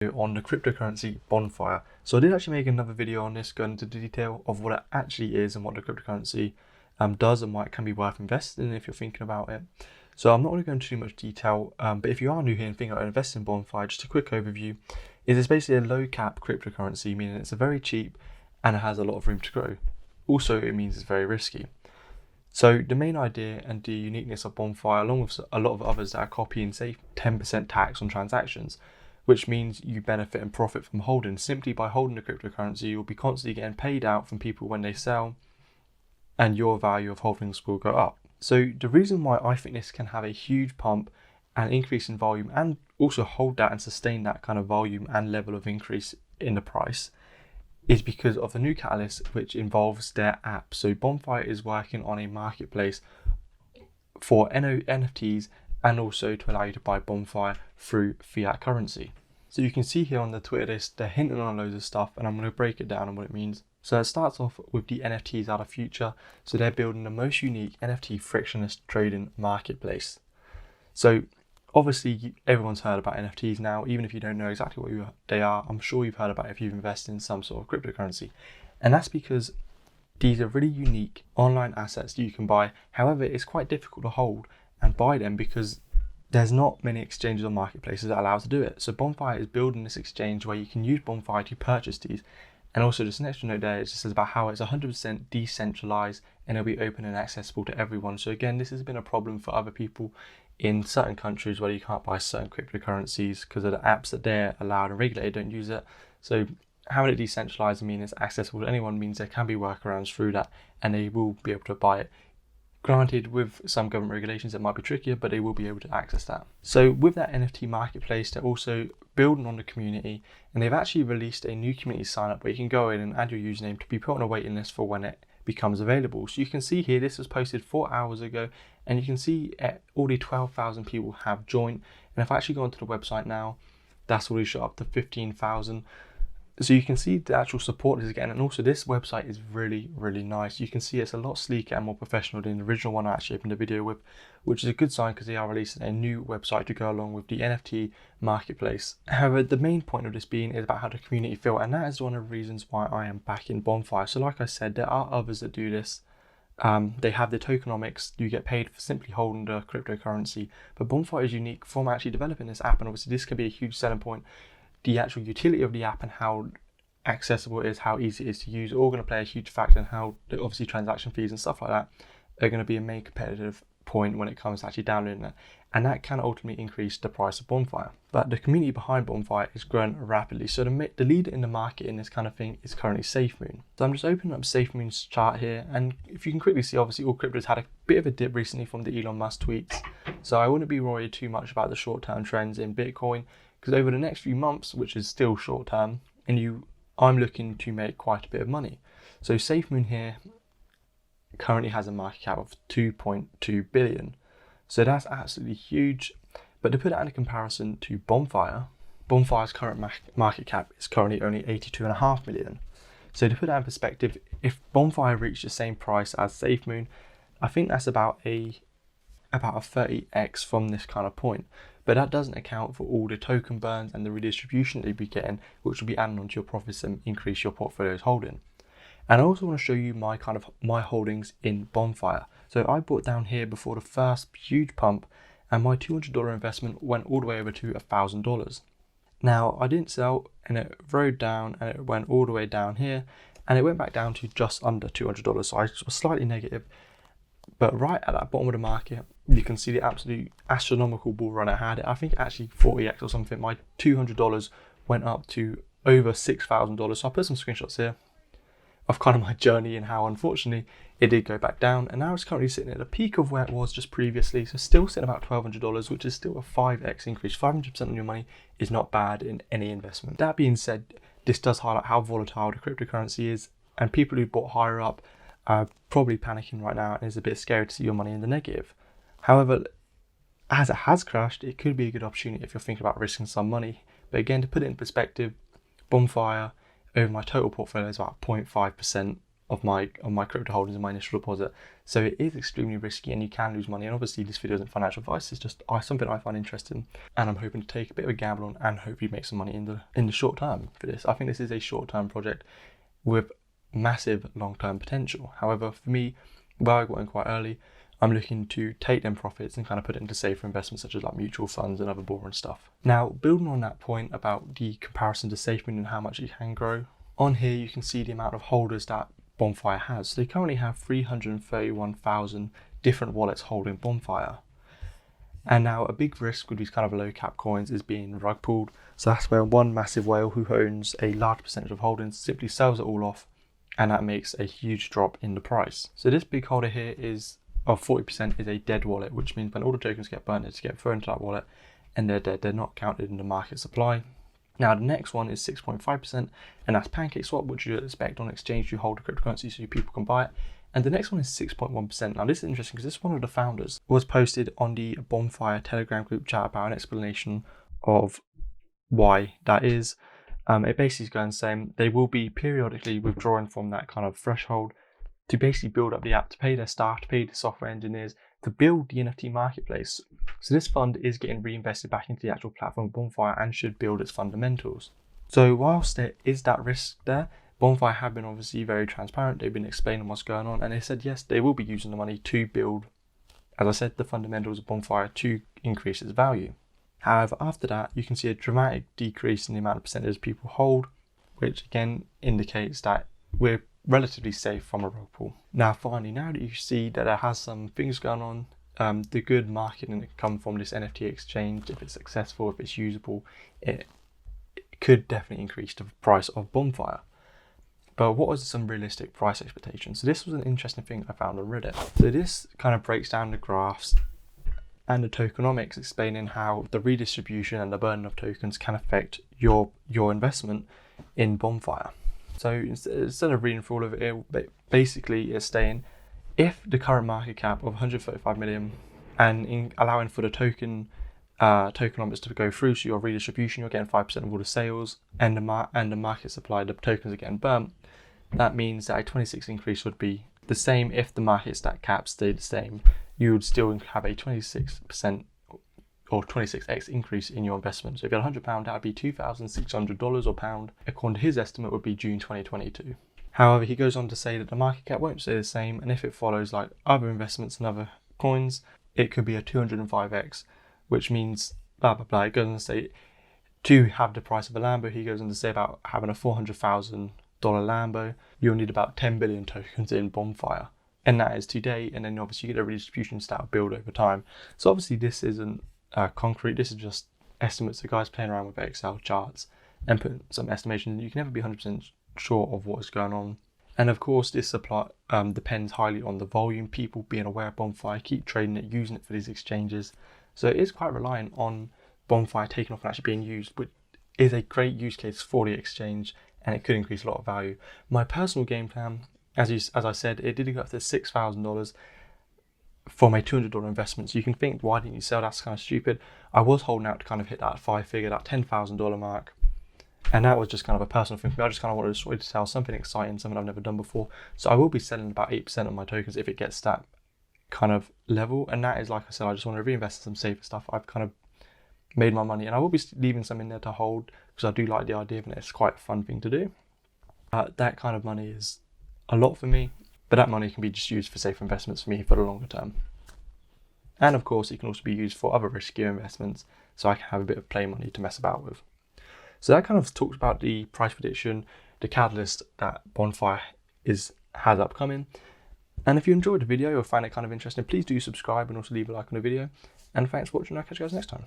On the cryptocurrency Bonfire. So I did actually make another video on this, going into the detail of what it actually is and what the cryptocurrency does and why it can be worth investing in if you're thinking about it. So I'm not going to go into too much detail, but if you are new here and thinking about investing in Bonfire, just a quick overview is it's basically a low cap cryptocurrency, meaning it's a very cheap and it has a lot of room to grow. Also, it means it's very risky. So the main idea and the uniqueness of Bonfire, along with a lot of others that are copying, say 10% tax on transactions, which means you benefit and profit from holding. Simply by holding the cryptocurrency, you'll be constantly getting paid out from people when they sell, and your value of holdings will go up. So the reason why I think this can have a huge pump and increase in volume, and also hold that and sustain that kind of volume and level of increase in the price, is because of the new catalyst, which involves their app. So Bonfire is working on a marketplace for NFTs and also to allow you to buy Bonfire through fiat currency. So you can see here on the Twitter list, they're hinting on loads of stuff, and I'm going to break it down on what it means. So it starts off with the NFTs out of future. So they're building the most unique NFT frictionless trading marketplace. So obviously everyone's heard about NFTs now, even if you don't know exactly what they are. I'm sure you've heard about it if you've invested in some sort of cryptocurrency. And that's because these are really unique online assets that you can buy. However, it's quite difficult to hold and buy them because there's not many exchanges or marketplaces that allow us to do it. So Bonfire is building this exchange where you can use Bonfire to purchase these. And also just an extra note there, it just says about how it's 100% decentralized and it'll be open and accessible to everyone. So again, this has been a problem for other people in certain countries where you can't buy certain cryptocurrencies because of the apps that they're allowed and regulated don't use it. So having it decentralized, meaning it's accessible to anyone, means there can be workarounds through that and they will be able to buy it. Granted, with some government regulations it might be trickier, but they will be able to access that. So with that NFT marketplace, they're also building on the community, and they've actually released a new community sign up where you can go in and add your username to be put on a waiting list for when it becomes available. So you can see here, this was posted 4 hours ago, and you can see already 12,000 people have joined. And if I actually go onto the website now, that's already shot up to 15,000. So you can see the actual support is getting, and also this website is really, really nice. You can see it's a lot sleeker and more professional than the original one I actually opened a video with, which is a good sign because they are releasing a new website to go along with the NFT marketplace. However, the main point of this being is about how the community feel, and that is one of the reasons why I am back in Bonfire. So like I said, there are others that do this. They have the tokenomics, you get paid for simply holding the cryptocurrency, but Bonfire is unique from actually developing this app, and obviously this can be a huge selling point. The actual utility of the app and how accessible it is, how easy it is to use, are all going to play a huge factor, and how obviously transaction fees and stuff like that are going to be a main competitive point when it comes to actually downloading it, and that can ultimately increase the price of Bonfire. But the community behind Bonfire is growing rapidly. So the leader in the market in this kind of thing is currently Safemoon. So I'm just opening up Safemoon's chart here, and if you can quickly see, obviously all cryptos had a bit of a dip recently from the Elon Musk tweets. So I wouldn't be worried too much about the short-term trends in Bitcoin, because over the next few months, which is still short-term, I'm looking to make quite a bit of money. So Safemoon here currently has a market cap of 2.2 billion. So that's absolutely huge. But to put that into comparison to Bonfire, Bonfire's current market cap is currently only 82.5 million. So to put that in perspective, if Bonfire reached the same price as Safemoon, I think that's about a 30x from this kind of point. But that doesn't account for all the token burns and the redistribution that you'll be getting, which will be added onto your profits and increase your portfolio's holding. And I also want to show you my holdings in Bonfire. So I bought down here before the first huge pump, and my $200 investment went all the way over to $1,000. Now I didn't sell, and it rode down, and it went all the way down here, and it went back down to just under $200. So I was slightly negative. But right at that bottom of the market, you can see the absolute astronomical bull run I had. I think actually 40x or something. My $200 went up to over $6,000. So I put some screenshots here of kind of my journey and how unfortunately it did go back down. And now it's currently sitting at the peak of where it was just previously. So still sitting about $1,200, which is still a 5x increase. 500% on your money is not bad in any investment. That being said, this does highlight how volatile the cryptocurrency is, and people who bought higher up are probably panicking right now, and it's a bit scary to see your money in the negative. However, as it has crashed, it could be a good opportunity if you're thinking about risking some money. But again, to put it in perspective, Bonfire over my total portfolio is about 0.5%, of my crypto holdings and my initial deposit. So it is extremely risky and you can lose money. And obviously this video isn't financial advice, it's just something I find interesting and I'm hoping to take a bit of a gamble on and hopefully make some money in the short term for this. I think this is a short-term project with massive long-term potential. However, for me, where I got in quite early, I'm looking to take them profits and kind of put it into safer investments such as like mutual funds and other boring stuff. Now, building on that point about the comparison to Safemoon and how much it can grow, on here you can see the amount of holders that Bonfire has. So they currently have 331,000 different wallets holding Bonfire. And now a big risk with these kind of low cap coins is being rug pulled. So that's where one massive whale who owns a large percentage of holdings simply sells it all off, and that makes a huge drop in the price. So this big holder here of 40% is a dead wallet, which means when all the tokens get burnt, they just get thrown into that wallet and they're dead. They're not counted in the market supply. Now the next one is 6.5%, and that's PancakeSwap, which you expect on exchange. You hold a cryptocurrency so people can buy it. And the next one is 6.1%. Now this is interesting because this one of the founders was posted on the Bonfire Telegram group chat about an explanation of why that is. It basically is going saying they will be periodically withdrawing from that kind of threshold to basically build up the app, to pay their staff, to pay the software engineers, to build the NFT marketplace. So this fund is getting reinvested back into the actual platform Bonfire and should build its fundamentals. So whilst there is that risk there, Bonfire have been obviously very transparent. They've been explaining what's going on, and they said yes, they will be using the money to build, as I said, the fundamentals of Bonfire to increase its value. However, after that, you can see a dramatic decrease in the amount of percentage people hold, which again indicates that we're relatively safe from a rug pull. Now finally, now that you see that there has some things going on, the good marketing that come from this NFT exchange, if it's successful, if it's usable, it could definitely increase the price of Bonfire. But what was some realistic price expectations? So this was an interesting thing I found on Reddit. So this kind of breaks down the graphs and the tokenomics, explaining how the redistribution and the burden of tokens can affect your investment in Bonfire. So instead of reading through all of it, basically it's saying if the current market cap of 135 million and allowing for the tokenomics to go through, so your redistribution, you're getting 5% of all the sales, and the market supply, the tokens are getting burnt, that means that a 26 increase would be the same if the market stack cap stayed the same. You would still have a 26% or 26x increase in your investment. So if you had £100, that would be $2,600 or pound, according to his estimate, would be June 2022. However, he goes on to say that the market cap won't stay the same, and if it follows like other investments and other coins, it could be a 205x, which means blah blah blah. It goes on to say to have the price of a Lambo, he goes on to say about having a $400,000 Lambo, you'll need about 10 billion tokens in Bonfire. And that is today, and then obviously you get a redistribution style build over time. So obviously this isn't concrete, this is just estimates. The guys playing around with Excel charts and putting some estimations. You can never be 100% sure of what is going on. And of course this supply depends highly on the volume, people being aware of Bonfire, keep trading it, using it for these exchanges. So it is quite reliant on Bonfire taking off and actually being used, which is a great use case for the exchange, and it could increase a lot of value. My personal game plan, as I said, it did go up to $6,000 from a $200 investment. So you can think, why didn't you sell? That's kind of stupid. I was holding out to kind of hit that five-figure, that $10,000 mark. And that was just kind of a personal thing for me. I just kind of wanted to sell something exciting, something I've never done before. So I will be selling about 8% of my tokens if it gets that kind of level. And that is, like I said, I just want to reinvest in some safer stuff. I've kind of made my money, and I will be leaving some in there to hold because I do like the idea of it. It's quite a fun thing to do. That kind of money is a lot for me, but that money can be just used for safe investments for me for the longer term. And of course, it can also be used for other riskier investments, so I can have a bit of play money to mess about with. So that kind of talks about the price prediction, the catalyst that Bonfire has upcoming. And if you enjoyed the video or find it kind of interesting, please do subscribe and also leave a like on the video. And thanks for watching. I'll catch you guys next time.